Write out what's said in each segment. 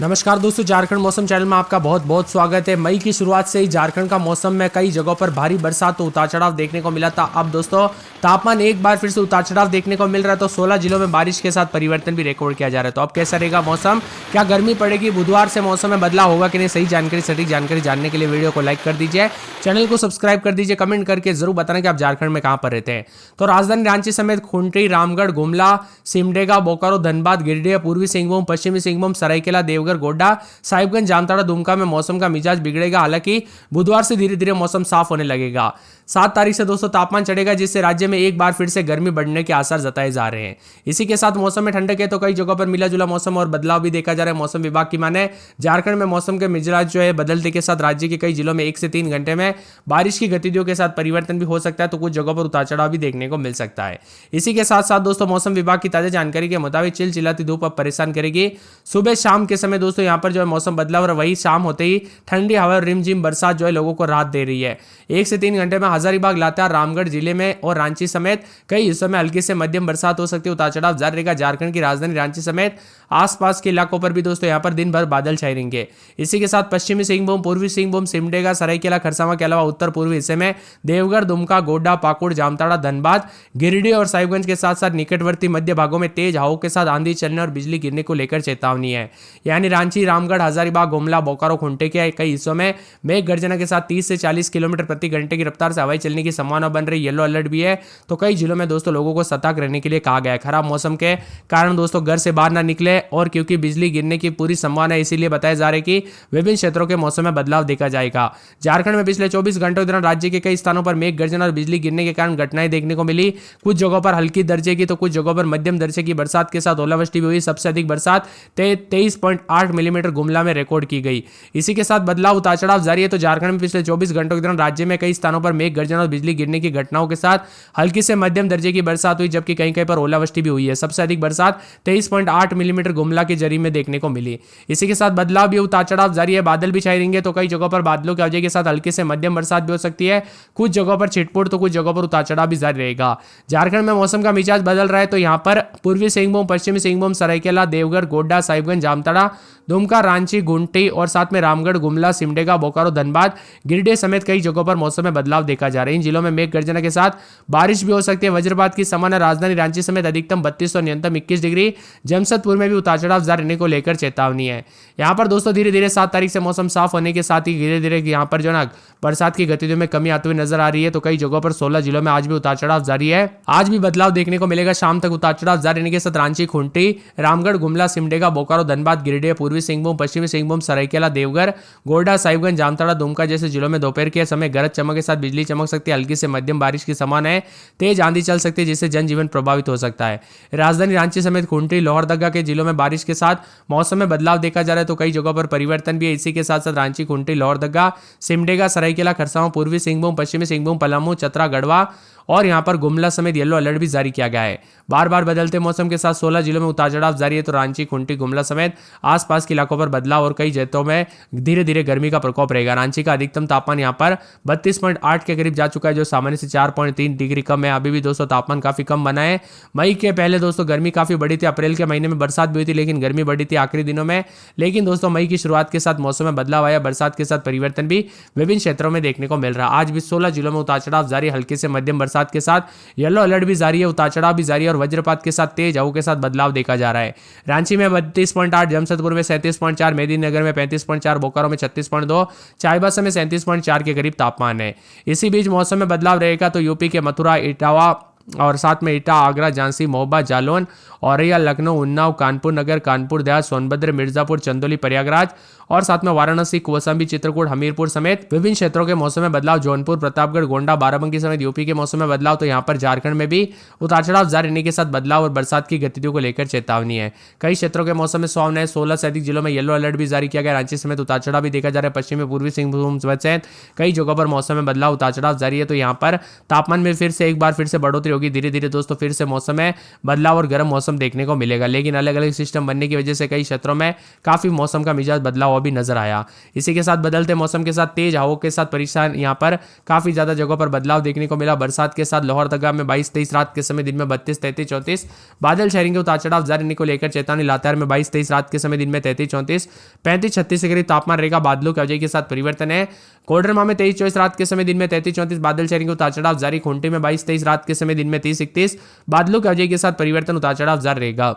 नमस्कार दोस्तों, झारखंड मौसम चैनल में आपका बहुत बहुत स्वागत है। मई की शुरुआत से ही झारखंड का मौसम में कई जगहों पर भारी बरसात तो उतार चढ़ाव देखने को मिला था। अब दोस्तों तापमान एक बार फिर से उतार चढ़ाव देखने को मिल रहा है, तो 16 जिलों में बारिश के साथ परिवर्तन भी रिकॉर्ड किया जा रहा है। तो अब कैसा रहेगा मौसम, क्या गर्मी पड़ेगी, बुधवार से मौसम में बदलाव होगा कि नहीं, सही जानकारी सटीक जानकारी जानने के लिए वीडियो को लाइक कर दीजिए, चैनल को सब्सक्राइब कर दीजिए, कमेंट करके जरूर बताना कि आप झारखंड में कहां पर रहते हैं। तो राजधानी रांची समेत खूंटी, रामगढ़, गुमला, सिमडेगा, बोकारो, धनबाद, गिरिडीह, पूर्वी सिंहभूम, पश्चिमी सिंहभूम, सरायकेला, देवघर, गोड्डा, साहिबगंज, जामताड़ा, दुमका में मौसम का मिजाज बिगड़ेगा। हालांकि बुधवार से धीरे धीरे मौसम साफ होने लगेगा। 7 तारीख से दोस्तों तापमान चढ़ेगा, जिससे राज्य में एक बार फिर से गर्मी बढ़ने के आसार जताए जा रहे हैं। इसी के साथ मौसम में ठंडक है, तो कई जगहों पर मिला जुला मौसम और बदलाव भी देखा जा रहा है। मौसम विभाग की माने झारखंड में मौसम के मिजाज जो है बदलते के साथ राज्य के कई जिलों में 1 से 3 घंटे में बारिश की गतिविधियों के साथ परिवर्तन भी हो सकता है, तो कुछ जगहों पर उतार चढ़ाव भी देखने को मिल सकता है। इसी के साथ साथ दोस्तों मौसम विभाग की ताजा जानकारी के मुताबिक चिलचिलाती धूप अब परेशान करेगी। सुबह शाम के समय दोस्तों यहाँ पर जो है मौसम बदलाव, और वही शाम होते ही ठंडी हवा और रिमझिम बरसात जो है लोगों को राहत दे रही है। 1 से 3 घंटे में हजारीबाग, लातेहार, रामगढ़ जिले में और रांची समेत कई हिस्सों में हल्की से मध्यम बरसात हो सकती है। उतार चढ़ाव जारी रहेगा। झारखंड की राजधानी रांची समेत आसपास के इलाकों पर भी दोस्तों यहां पर दिन भर बादल छाए रहेंगे। इसी के साथ पश्चिमी सिंहभूम, पूर्वी सिंहभूम, सिमडेगा, सरायकेला, खरसावां के अलावा उत्तर पूर्वी हिस्से में देवघर, दुमका, गोड्डा, पाकुड़, जामताड़ा, धनबाद, गिरिडीह और साहिबगंज के साथ साथ निकटवर्ती मध्य भागों में तेज हवाओं के साथ आंधी चलने और बिजली गिरने को लेकर चेतावनी है। यानी रांची, रामगढ़, हजारीबाग, गुमला, बोकारो, खूंटी के कई हिस्सों में मेघ गर्जना के साथ 30 से 40 किलोमीटर प्रति घंटे की रफ्तार से हवाएं चलने की संभावना बन रही। येलो अलर्ट भी है, तो कई जिलों में दोस्तों लोगों को सतर्क रहने के लिए कहा गया है। खराब मौसम के कारण दोस्तों घर से बाहर ना निकले, और क्योंकि बिजली गिरने की पूरी संभावना है, इसीलिए बताया जा रहा है कि विभिन्न क्षेत्रों के मौसम में बदलाव देखा जाएगा। झारखंड में पिछले 24 घंटों के दौरान राज्य के कई स्थानों पर मेघ गर्जना और बिजली गिरने के कारण घटनाएं देखने को मिली। कुछ जगहों पर हल्की दर्जे की, तो कुछ जगहों पर मध्यम दर्जे की बरसात के साथ ओलावृष्टि भी हुई। सबसे अधिक बरसात 23.8 मिलीमीटर गुमला में रिकॉर्ड की गई। इसी के साथ बदलाव उतार चढ़ाव जारी है, तो झारखंड में पिछले 24 घंटों के दौरान राज्य में कई स्थानों पर मेघ गर्जना और बिजली गिरने की घटनाओं के साथ हल्की से मध्यम दर्जे की बरसात हुई, जबकि कहीं कहीं पर ओलावृष्टि भी हुई है। सबसे अधिक बरसात 23.8 मिलीमीटर गुमला के जरी में देखने को मिली। इसी के साथ बदलाव भी, उतार चढ़ाव जारी है। बादल भी छाए रहेंगे, तो कई जगहों पर बादलों की वजह के साथ हल्की से मध्यम बरसात भी हो सकती है। कुछ जगहों पर छिटपुट, तो कुछ जगहों पर उतार चढ़ाव भी जारी रहेगा। झारखंड में मौसम का मिजाज बदल रहा है, तो यहाँ पर पूर्वी सिंहभूम, पश्चिमी सिंहभूम, सरायकेला, देवघर, गोड्डा, साहिबगंज, जामताड़ा, दुमका, रांची, खूंटी और साथ में रामगढ़, गुमला, सिमडेगा, बोकारो, धनबाद, गिरिडीह समेत कई जगहों पर मौसम में बदलाव देखा जा रहा है। इन जिलों में मेघ गर्जना के साथ बारिश भी हो सकती है। वज्रपात की संभावना। राजधानी रांची समेत अधिकतम 32 और न्यूनतम 21 डिग्री। जमशेदपुर में भी उतार चढ़ाव जारी रहने को लेकर चेतावनी है। यहाँ पर दोस्तों धीरे धीरे 7 तारीख से मौसम साफ होने के साथ ही धीरे धीरे यहाँ पर जो ना बरसात की गतिविधियों में कमी आती हुई नजर आ रही है। तो कई जगहों पर 16 जिलों में आज भी उतार चढ़ाव जारी है। आज भी बदलाव देखने को मिलेगा। शाम तक उतार चढ़ाव जारी रहने के साथ रांची, खूंटी, रामगढ़, गुमला, सिमडेगा, बोकारो, धनबाद, गिरिडीह, पूर्वी सिंहभूम, पश्चिमी सिंहभूम, सरायकेला, देवघर, गोड्डा, साहिबगंज, जामताड़ा, दुमका जैसे जिलों में दोपहर के समय गरज चमक के साथ बिजली चमक सकती है। हल्की से मध्यम बारिश की संभावना है। तेज आंधी चल सकती है, जिससे जनजीवन प्रभावित हो सकता है। राजधानी रांची समेत खूंटी, लोहरदगा के जिलों में बारिश के साथ मौसम में बदलाव देखा जा रहा है, तो कई जगहों पर परिवर्तन भी है। इसी के साथ साथ रांची, खूंटी, लोहरदगा, सिमडेगा, सरायकेला, खरसावां, पूर्वी सिंहभूम, पश्चिमी सिंहभूम, पलामू, चतरा, गढ़वा और यहां पर गुमला समेत येलो अलर्ट भी जारी किया गया है। बार बार बदलते मौसम के साथ 16 जिलों में उतार चढ़ाव जारी है, तो रांची, खूंटी, गुमला समेत आसपास के इलाकों पर बदलाव और कई जगहों में धीरे धीरे गर्मी का प्रकोप रहेगा। रांची का अधिकतम तापमान यहां पर 32.8 के करीब जा चुका है, जो सामान्य से 4.3 डिग्री कम है। अभी भी दोस्तों तापमान काफी कम बना है। मई के पहले दोस्तों गर्मी काफी बढ़ी थी। अप्रैल के महीने में बरसात भी हुई थी, लेकिन गर्मी बढ़ी थी आखिरी दिनों में। लेकिन दोस्तों मई की शुरुआत के साथ मौसम में बदलाव आया। बरसात के साथ परिवर्तन भी विभिन्न क्षेत्रों में देखने को मिल रहा है। आज भी 16 जिलों में उतार चढ़ाव जारी, हल्की से मध्यम बरसात के साथ येलो अलर्ट भी जारी है। उतार चढ़ाव भी जारी है और वज्रपात के साथ तेज हवाओं के साथ बदलाव देखा जा रहा है। रांची में 32.8, जमशेदपुर में 37.4, मेदिनीनगर में 35.4, बोकारो में 36.2, चाईबासा में 37.4 के करीब तापमान है। इसी बीच मौसम में बदलाव रहेगा, तो यूपी के मथुरा, इटावा और साथ में इटा, आगरा, झांसी, महोबा, जालौन, औरैया, लखनऊ, उन्नाव, कानपुर नगर, कानपुर देहात, सोनभद्र, मिर्जापुर, चंदौली, प्रयागराज और साथ में वाराणसी, कौशाम्बी, चित्रकूट, हमीरपुर समेत विभिन्न क्षेत्रों के मौसम में बदलाव। जौनपुर, प्रतापगढ़, गोंडा, बाराबंकी समेत यूपी के मौसम में बदलाव। तो यहाँ पर झारखंड में भी उतार चढ़ाव जारी रहने के साथ बदलाव और बरसात की गतिविधियों को लेकर चेतावनी है। कई क्षेत्रों के मौसम में सुहावना है। 16 से अधिक जिलों में येलो अलर्ट भी जारी किया गया। रांची समेत उतार चढ़ाव भी देखा जा रहा है। पश्चिमी पूर्वी सिंहभूम समेत कई जगहों पर मौसम में बदलाव, उतार चढ़ाव जारी है, तो यहाँ पर तापमान में फिर से एक बार फिर से बढ़ोतरी होगी, धीरे धीरे दोस्तों फिर से मौसम में बदलाव और गर्म मौसम देखने को मिलेगा। लेकिन अलग अलग सिस्टम बनने की वजह से कई क्षेत्रों में काफी मौसम का मिजाज बदलाव अभी नजर आया। इसी के साथ बदलते मौसम के साथ तेज हवाओं के साथ परेशान यहाँ पर काफी ज्यादा जगहों पर बदलाव देखने को मिला। बरसात के साथ लोहरदगा में 22-23 रात के समय, दिन में 32-33-34 बादल छाएंगे। उतार चढ़ाव जारी रहने को लेकर चेतावनी। लातेहार में 22-23 रात के समय, दिन में 33-34 35-36 के करीब तापमान रहेगा। बादलों की वजह के साथ परिवर्तन है। कोडरमा में 23-24 रात के समय, दिन में 33-34 बादल छाएंगे। उतार चढ़ाव जारी। खूंटी में 22-23 रात के समय, दिन में 30-31 बादलों की वजह के साथ परिवर्तन, उतार चढ़ाव जारी रहेगा।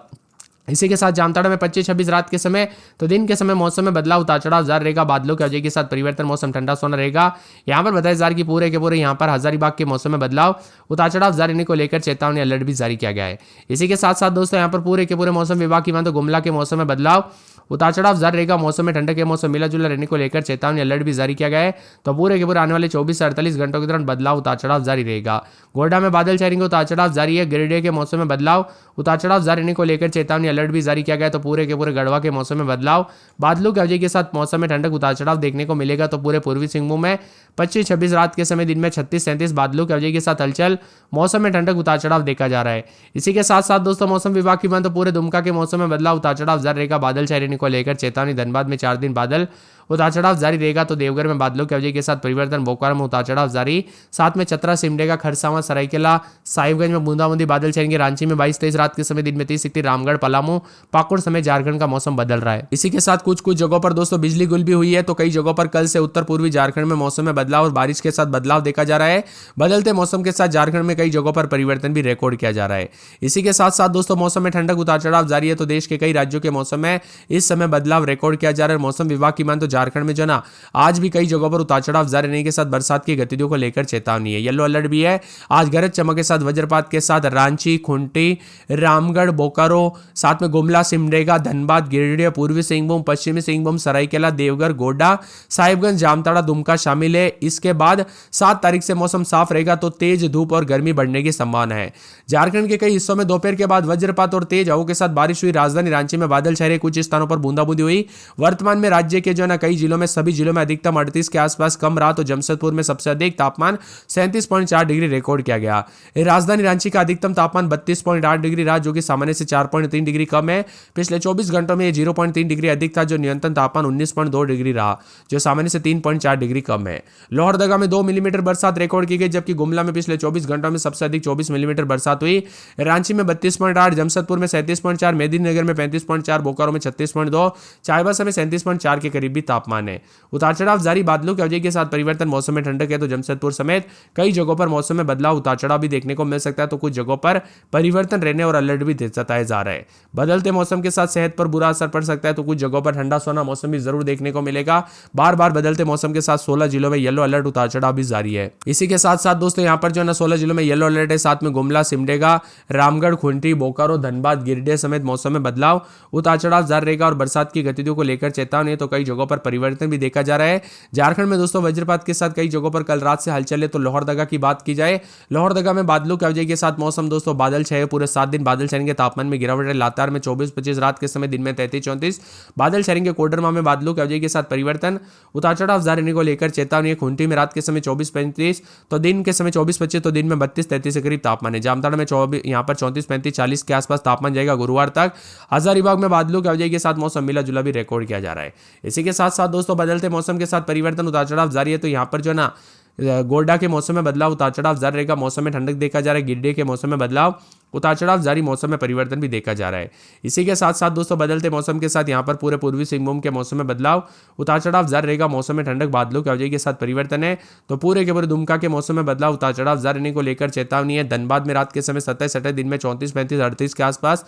इसी के साथ जामताड़ा में 25-26 रात के समय, तो दिन के समय मौसम में बदलाव, उतार चढ़ाव जारी रहेगा। बादलों की वजह के साथ परिवर्तन, मौसम ठंडा सोना रहेगा। यहाँ पर बताया जा रहा है कि पूरे के पूरे यहाँ पर हजारीबाग के मौसम में बदलाव, उतार चढ़ाव जारी रहने को लेकर चेतावनी, अलर्ट भी जारी किया गया है। इसी के साथ साथ दोस्तों यहाँ पर पूरे के पूरे मौसम विभाग की माने तो गुमला के मौसम में बदलाव, उतार चढ़ाव जारी रहेगा। मौसम में ठंडक के मौसम मिला जुला रहने को लेकर चेतावनी, अलर्ट भी जारी किया गया है। तो पूरे के पूरे आने वाले 24 से 48 घंटों के दौरान बदलाव, उतार चढ़ाव जारी रहेगा। गोड्डा में बादल छाएंगे, उतार चढ़ाव जारी है। गिरिडीह के मौसम में बदलाव, उतार चढ़ाव जारी रहने को लेकर चेतावनी, अलर्ट भी जारी किया गया है। तो पूरे के पूरे गढ़वा के मौसम में बदलाव, बादलों की वजह के साथ मौसम में ठंडक, उतार चढ़ाव देखने को मिलेगा। तो पूरे पूर्वी सिंहभूम में 25-26 रात के समय, दिन में 36-37 बादलों की वजह के साथ हलचल, मौसम में ठंडक, उतार चढ़ाव देखा जा रहा है। इसी के साथ साथ दोस्तों मौसम विभाग की बात तो पूरे दुमका के मौसम में बदलाव, उतार चढ़ाव जारी रहेगा। बादल छाए रहने को लेकर चेतावनी। धनबाद में 4 दिन बादल, उतार चढ़ाव जारी रहेगा। तो देवघर में बादलों की वजह के साथ परिवर्तन, बोकारो में उतार चढ़ाव जारी। साथ में चतरा, सिमडेगा, खरसावां, सरायकेला, साहिबगंज में बूंदाबूंदी बादल छाएंगे। रांची में 22-23 रात के समय, दिन में 30-31 रामगढ़, पलामू, पाकुड़ समेत झारखंड का मौसम बदल रहा है। इसी के साथ कुछ कुछ जगहों पर दोस्तों बिजली गुल भी हुई है। तो कई जगहों पर कल से उत्तर पूर्वी झारखंड में मौसम में बदलाव और बारिश के साथ बदलाव देखा जा रहा है। बदलते मौसम के साथ झारखंड में कई जगहों पर परिवर्तन भी रिकॉर्ड किया जा रहा है। इसी के साथ साथ दोस्तों मौसम में ठंडक, उतार चढ़ाव जारी है। तो देश के कई राज्यों के मौसम में इस समय बदलाव रिकॉर्ड किया जा रहा है। मौसम विभाग की मान तो झारखंड में जो ना आज भी कई जगहों पर उतार चढ़ाव जारी रहने के साथ बरसात की गतिविधियों को लेकर चेतावनी है। येलो अलर्ट भी है। आज गरज चमक के साथ वज्रपात के साथ रांची, खूंटी, रामगढ़, बोकारो, साथ में गुमला, सिमडेगा, धनबाद, गिरिडीह, पूर्वी सिंहभूम, पश्चिमी सिंहभूम, सरायकेला, देवघर, गोड्डा, साहिबगंज, जामताड़ा, दुमका शामिल है। इसके बाद 7 तारीख से मौसम साफ रहेगा। तो तेज धूप और गर्मी बढ़ने की संभावना है। झारखंड के कई हिस्सों में दोपहर के बाद वज्रपात और तेज हवाओं के साथ बारिश हुई। राजधानी रांची में बादल छाए, कुछ स्थानों पर बूंदाबूंदी हुई। वर्तमान में राज्य के जो ना कई जिलों में, सभी जिलों में अधिकतम 38 के आसपास कम रहा। तो जमशेदपुर में सबसे अधिक तापमान 37.4 डिग्री रिकॉर्ड किया गया। राजधानी रांची का अधिकतम तापमान 32.8 डिग्री रहा, जो कि सामान्य से 4.3 डिग्री कम है। पिछले 24 घंटों में 0.3 डिग्री अधिक था, जो न्यूनतम तापमान 19.2 डिग्री रहा, जो सामान्य से 3.4 डिग्री कम है। लोहरदगा में 2 मिलीमीटर बरसात रिकॉर्ड की गई, जबकि गुमला में पिछले 24 घंटों में सबसे अधिक 24 मिलीमीटर बरसात हुई। रांची में 32.8, जमशेदपुर में 37.4, मेदिनीनगर में 35.4, बोकारो में 36.2, चाईबासा में 37.4 के करीब भी तापमान है। उतार चढ़ाव जारी। बादलों की वजह के साथ परिवर्तन, मौसम में ठंडक है। तो जमशेदपुर समेत कई जगहों पर मौसम में बदलाव, उतार चढ़ाव भी देखने को मिल सकता है। तो कुछ जगहों पर परिवर्तन रहने और अलर्ट भी जताया जा रहा है। बदलते मौसम के साथ सेहत पर बुरा असर पड़ सकता है। तो कुछ जगहों पर ठंडा सोना मौसम भी जरूर देखने को मिलेगा। बार बार बदलते मौसम के साथ 16 जिलों में येलो अलर्ट, उतार चढ़ाव भी जारी है। इसी के साथ साथ दोस्तों यहाँ पर जो है 16 जिलों में येलो अलर्ट है। साथ में गुमला, सिमडेगा, रामगढ़, खूंटी, बोकारो, धनबाद, गिरिडीह समेत मौसम में बदलाव, उतार चढ़ाव जारी रहेगा और बरसात की गतिविधियों को लेकर चेतावनी है। तो कई जगहों पर परिवर्तन भी देखा जा रहा है। झारखंड में दोस्तों वज्रपात के साथ कई जगहों पर कल रात से हलचल है। तो लोहरदगा की बात की जाए, लोहरदगा में बादलों की वजह के साथ मौसम दोस्तों बादल छाए, पूरे 7 दिन बादल छाएंगे। तापमान में गिरावट है। लातेहार में 24-25 रात के समय, दिन में 33-34 बादल छाएंगे। कोडरमा में बादलों की वजह के साथ परिवर्तन, उतार चढ़ाव जारी रहने को लेकर चेतावनी है। खूंटी में रात के समय 24-35, तो दिन के समय 24-25, तो दिन में 32-33 के करीब तापमान है। जामताड़ा में 24 यहाँ पर 34-35-40 के आसपास तापमान जाएगा गुरुवार तक। हजारीबाग में बादलों की वजह के साथ मौसम मिला जुला भी रिकॉर्ड किया जा रहा है। इसी के साथ साथ दोस्तों बदलते मौसम के साथ परिवर्तन, उतार चढ़ाव जारी है। तो यहाँ पर जो ना गोड्डा के मौसम में बदलाव, उतार चढ़ाव जारी रहेगा। मौसम में ठंडक देखा जा रहा है। गिरिडीह के मौसम में बदलाव, उतार चढ़ाव जारी, मौसम में परिवर्तन भी देखा जा रहा है। इसी के साथ साथ दोस्तों बदलते मौसम के साथ यहाँ पर पूरे पूर्वी सिंहभूम के मौसम में बदलाव, उतार चढ़ाव जारी रहेगा। मौसम में ठंडक, बादलों की वजह के साथ परिवर्तन है। तो पूरे के पूरे दुमका के मौसम में बदलाव, उतार चढ़ाव जारी रहने को लेकर चेतावनी है। धनबाद में रात के समय 27-28, दिन में 34-35-38 के आसपास